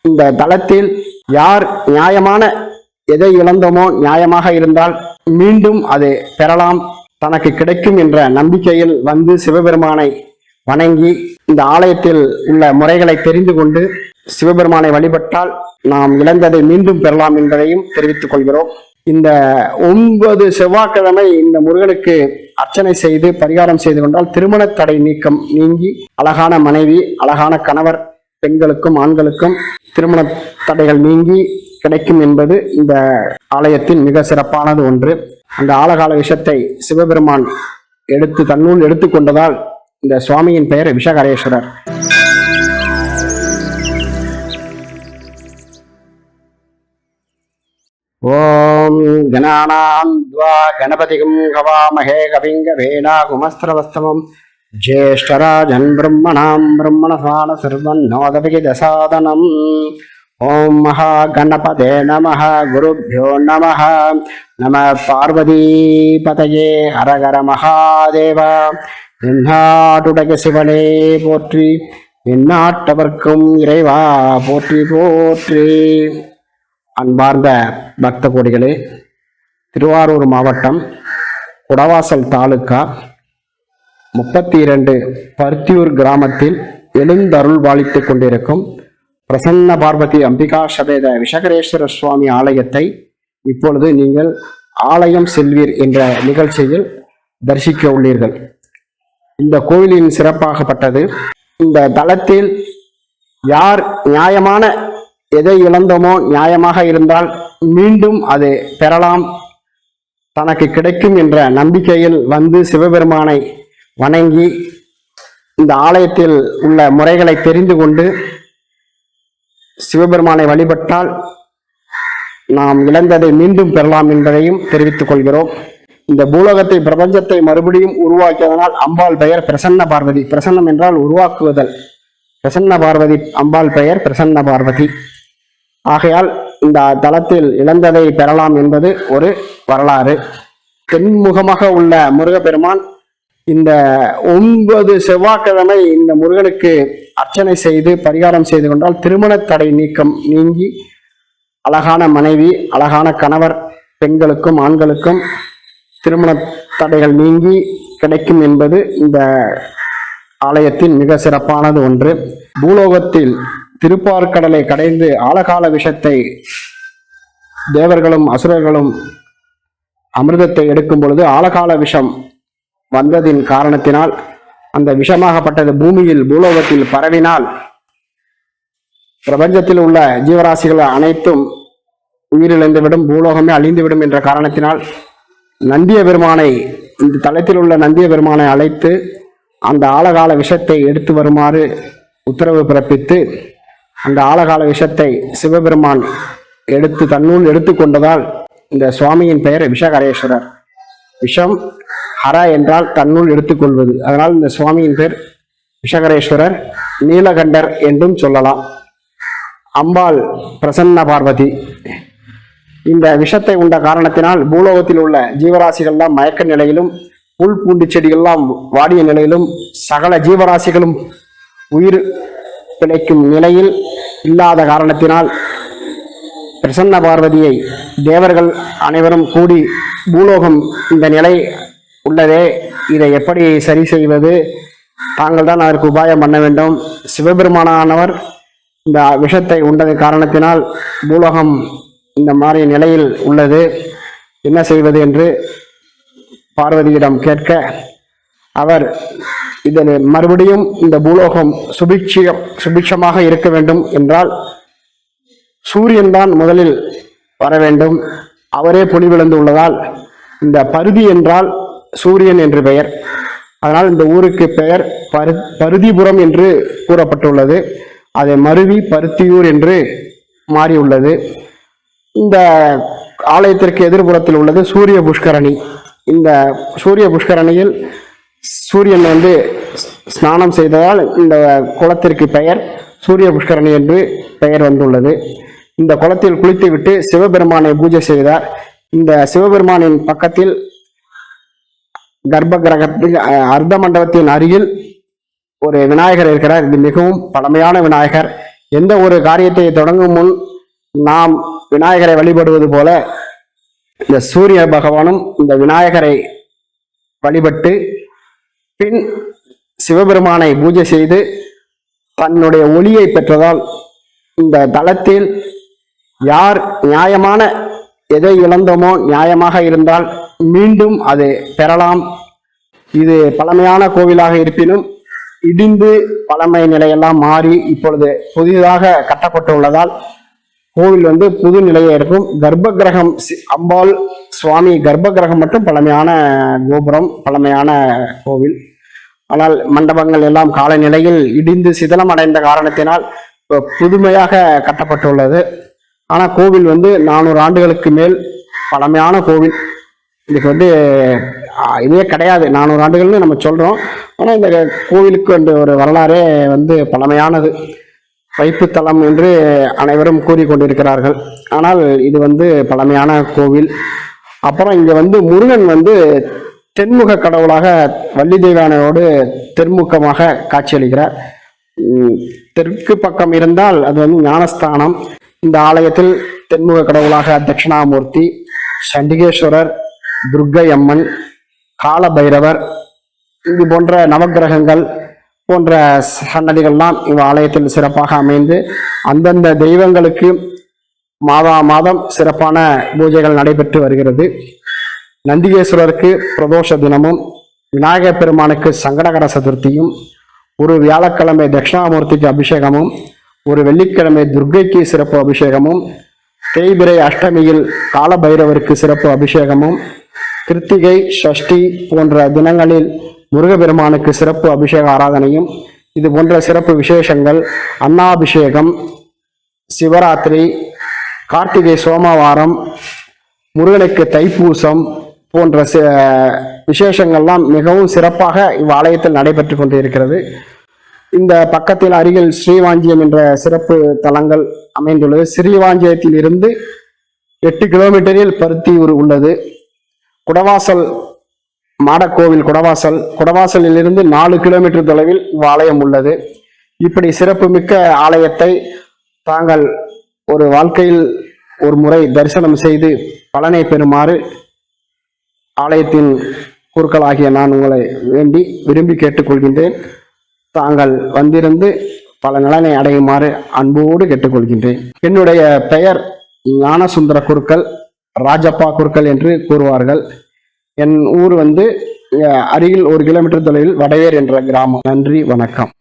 இந்த தளத்தில் யார் நியாயமான எதை இழந்தோமோ நியாயமாக இருந்தால் மீண்டும் அது பெறலாம், தனக்கு கிடைக்கும் என்ற நம்பிக்கையில் வந்து சிவபெருமானை வணங்கி இந்த ஆலயத்தில் உள்ள முறைகளை தெரிந்து கொண்டு சிவபெருமானை வழிபட்டால் நாம் இழந்ததை மீண்டும் பெறலாம் என்பதையும் தெரிவித்துக் கொள்கிறோம். இந்த 9 செவ்வாய்க்கிழமை இந்த முருகனுக்கு அர்ச்சனை செய்து பரிகாரம் செய்து கொண்டால் திருமண தடை நீக்கம் நீங்கி அழகான மனைவி, அழகான கணவர், பெண்களுக்கும் ஆண்களுக்கும் திருமண தடைகள் நீங்கி கிடைக்கும் என்பது இந்த ஆலயத்தின் மிக சிறப்பானது ஒன்று. அந்த ஆலகால விஷத்தை சிவபெருமான் தன்னுள் எடுத்துக்கொண்டதால் இந்த சுவாமியின் பெயர் விஷகரேஸ்வரர். ஓம் கணானாந்த்வா கணபதிகம் ஹவாமஹே கவிம் கவேனாகுமஸ்திரவஸ்தமம் ஜேஷ்டராஜன் பிரம்மணாம் பிரம்மணசான சர்வன்னோதபிகிதசாதனம். ஓம் மகா கணபதே நமஹ. குருப்யோ நமஹ. நம பார்வதீபதயே. ஹரஹர மகாதேவா. எந்நாட்டுடைய சிவனே போற்றி, எந்நாட்டவர்க்கும் இறைவா போற்றி போற்றி. அன்பார்ந்த பக்த கோடிகளே, திருவாரூர் மாவட்டம் குடவாசல் தாலுக்கா 32 பருத்தியூர் கிராமத்தில் எழுந்தருள் பாலித்துக் கொண்டிருக்கும் பிரசன்ன பார்வதி அம்பிகா சபேத விஷகரேஸ்வர சுவாமி ஆலயத்தை இப்பொழுது நீங்கள் ஆலயம் செல்வீர் என்ற நிகழ்ச்சியில் தரிசிக்க உள்ளீர்கள். இந்த கோவிலின் சிறப்பாகப்பட்டது. இந்த தலத்தில் யார் நியாயமான எதை இழந்தோமோ நியாயமாக இருந்தால் மீண்டும் அது பெறலாம், தனக்கு கிடைக்கும் என்ற நம்பிக்கையில் வந்து சிவபெருமானை வணங்கி இந்த ஆலயத்தில் உள்ள முறைகளை தெரிந்து கொண்டு சிவபெருமானை வழிபட்டால் நாம் இழந்ததை மீண்டும் பெறலாம் என்பதையும் தெரிவித்துக் கொள்கிறோம். இந்த பூலோகத்தை, பிரபஞ்சத்தை மறுபடியும் உருவாக்கியதனால் அம்பாள் பெயர் பிரசன்ன பார்வதி. பிரசன்னம் என்றால் உருவாக்குவதல். பிரசன்ன பார்வதி அம்பாள் பெயர் பிரசன்ன பார்வதி. ஆகையால் இந்த தலத்தில் இழந்ததை பெறலாம் என்பது ஒரு வரலாறு. தென்முகமாக உள்ள முருகப்பெருமான் இந்த 9 செவ்வாய்க்கிழமை இந்த முருகனுக்கு அர்ச்சனை செய்து பரிகாரம் செய்து கொண்டால் திருமண தடை நீக்கம் நீங்கி அழகான மனைவி, அழகான கணவர், பெண்களுக்கும் ஆண்களுக்கும் திருமண தடைகள் நீங்கி கிடைக்கும் என்பது இந்த ஆலயத்தின் மிக சிறப்பானது ஒன்று. பூலோகத்தில் திருப்பார்கடலை கடைந்து ஆலகால விஷத்தை தேவர்களும் அசுரர்களும் அமிர்தத்தை எடுக்கும் பொழுது ஆலகால விஷம் வந்ததின் காரணத்தினால் அந்த விஷமாகப்பட்டது பூமியில் பூலோகத்தில் பரவினால் பிரபஞ்சத்தில் உள்ள ஜீவராசிகள் அனைத்தும் உயிரிழந்துவிடும், பூலோகமே அழிந்துவிடும் என்ற காரணத்தினால் நந்திய பெருமானை, இந்த தலத்தில் உள்ள நந்திய பெருமானை அழைத்து அந்த ஆலகால விஷத்தை எடுத்து வருமாறு உத்தரவு பிறப்பித்து அந்த ஆலகால விஷத்தை சிவபெருமான் தன்னுள் எடுத்துக்கொண்டதால் இந்த சுவாமியின் பெயர் விஷகரேஸ்வரர். விஷம் ஹர என்றால் தன்னுள் எடுத்துக்கொள்வது. அதனால் இந்த சுவாமியின் பெயர் விஷகரேஸ்வரர், நீலகண்டர் என்றும் சொல்லலாம். அம்பாள் பிரசன்ன பார்வதி. இந்த விஷத்தை உண்ட காரணத்தினால் பூலோகத்தில் உள்ள ஜீவராசிகள்லாம் மயக்க நிலையிலும், புல் பூண்டு செடிகள்லாம் வாடிய நிலையிலும், சகல ஜீவராசிகளும் உயிர் பிழைக்கும் நிலையில் இல்லாத காரணத்தினால் பிரசன்ன பார்வதியை தேவர்கள் அனைவரும் கூடி பூலோகம் இந்த நிலை உள்ளதே, இதை எப்படி சரி செய்வது, தாங்கள் தான் அதற்கு உபாயம் பண்ண வேண்டும். சிவபெருமானவர் இந்த விஷத்தை உண்டது காரணத்தினால் பூலோகம் இந்த மாதிரி நிலையில் உள்ளது, என்ன செய்வது என்று பார்வதியிடம் கேட்க அவர் இதில் மறுபடியும் இந்த பூலோகம் சுபிட்சமாக இருக்க வேண்டும் என்றால் சூரியன் தான் முதலில் வர வேண்டும். அவரே பொலிவிழந்து உள்ளதால் இந்த பருதி என்றால் சூரியன் என்று பெயர். அதனால் இந்த ஊருக்கு பெயர் பருதிபுரம் என்று கூறப்பட்டுள்ளது. அதை மருவி பருத்தியூர் என்று மாறியுள்ளது. இந்த ஆலயத்திற்கு எதிர்புறத்தில் உள்ளது சூரிய புஷ்கரணி. இந்த சூரிய புஷ்கரணியில் சூரியன் ஸ்நானம் செய்ததால் இந்த குளத்திற்கு பெயர் சூரிய புஷ்கரணி என்று பெயர் வந்துள்ளது. இந்த குளத்தில் குளித்துவிட்டு சிவபெருமானை பூஜை செய்தார். இந்த சிவபெருமானின் பக்கத்தில் கர்ப்ப கிரகத்தில் அர்த்த மண்டபத்தின் அருகில் ஒரு விநாயகர் இருக்கிறார். இது மிகவும் பழமையான விநாயகர். எந்த ஒரு காரியத்தை தொடங்கும் முன் நாம் விநாயகரை வழிபடுவது போல இந்த சூரிய பகவானும் இந்த விநாயகரை வழிபட்டு பின் சிவபெருமானை பூஜை செய்து தன்னுடைய ஒளியை பெற்றதால் இந்த தலத்தில் யார் நியாயமான எதை இழந்தோமோ நியாயமாக இருந்தால் மீண்டும் அது பெறலாம். இது பழமையான கோவிலாக இருப்பினும் இடிந்து பழமை நிலையெல்லாம் மாறி இப்பொழுது புதிதாக கட்டப்பட்டுள்ளதால் கோவில் புது நிலையை இருக்கும். கர்ப்ப கிரகம் அம்பாள் சுவாமி கர்ப்ப கிரகம் மட்டும் பழமையான கோபுரம், பழமையான கோவில். ஆனால் மண்டபங்கள் எல்லாம் காலநிலையில் இடிந்து சிதலம் அடைந்த காரணத்தினால் புதுமையாக கட்டப்பட்டுள்ளது. ஆனால் கோவில் 400 ஆண்டுகளுக்கு மேல் பழமையான கோவில். இதுக்கு இதே கிடையாது, 400 ஆண்டுகள்னு நம்ம சொல்றோம். ஆனால் இந்த கோவிலுக்கு ஒரு வரலாறே பழமையானது, வைப்புத்தலம் என்று அனைவரும் கூறிக்கொண்டிருக்கிறார்கள். ஆனால் இது பழமையான கோவில். அப்புறம் இங்க முருகன் தென்முக கடவுளாக வள்ளி தெய்வானையோடு தென்முகமாக காட்சியளிக்கிறார். தெற்கு பக்கம் இருந்தால் அது ஞானஸ்தானம். இந்த ஆலயத்தில் தென்முக கடவுளாக தட்சிணாமூர்த்தி, சண்டிகேஸ்வரர், துர்க்கை அம்மன், கால பைரவர் இது போன்ற நவக்கிரகங்கள் போன்ற சன்னதிகள்லாம் ஆலயத்தில் சிறப்பாக அமைந்து அந்தந்த தெய்வங்களுக்கு மாதம் சிறப்பான பூஜைகள் நடைபெற்று வருகிறது. நந்திகேஸ்வரருக்கு பிரதோஷ தினமும், விநாயகர் பெருமானுக்கு சங்கடகர சதுர்த்தியும், ஒரு வியாழக்கிழமை தட்சிணாமூர்த்திக்கு அபிஷேகமும், ஒரு வெள்ளிக்கிழமை துர்க்கைக்கு சிறப்பு அபிஷேகமும், தேய்பிரை அஷ்டமியில் கால பைரவருக்கு சிறப்பு அபிஷேகமும், கிருத்திகை சஷ்டி போன்ற தினங்களில் முருகப்பெருமானுக்கு சிறப்பு அபிஷேக ஆராதனையும், இது போன்ற சிறப்பு விசேஷங்கள், அன்னாபிஷேகம், சிவராத்திரி, கார்த்திகை சோமவாரம், முருகனுக்கு தைப்பூசம் போன்ற விசேஷங்கள்லாம் மிகவும் சிறப்பாக இவ்வாலயத்தில் நடைபெற்று கொண்டிருக்கிறது. இந்த பக்கத்தில் அருகில் ஸ்ரீவாஞ்சியம் என்ற சிறப்பு தலங்கள் அமைந்துள்ளது. ஸ்ரீவாஞ்சியத்தில் இருந்து 8 கிலோமீட்டரில் பருத்தியூர் உள்ளது. குடவாசல் மாடக்கோவில் குடவாசலில் இருந்து 4 கிலோமீட்டர் தொலைவில் இவ்வாலயம் உள்ளது. இப்படி சிறப்புமிக்க ஆலயத்தை தாங்கள் ஒரு வாழ்க்கையில் ஒரு முறை தரிசனம் செய்து பலனை பெறுமாறு ஆலயத்தின் குருக்களாகிய நான் உங்களை விரும்பி கேட்டுக்கொள்கின்றேன். தாங்கள் வந்திருந்து பல நலனை அடையுமாறு அன்போடு கேட்டுக்கொள்கின்றேன். என்னுடைய பெயர் ஞானசுந்தர குருக்கள், ராஜப்பா குருக்கள் என்று கூறுவார்கள். என் ஊர் அருகில் 1 கிலோமீட்டர் தொலைவில் வடையர் என்ற கிராமம். நன்றி, வணக்கம்.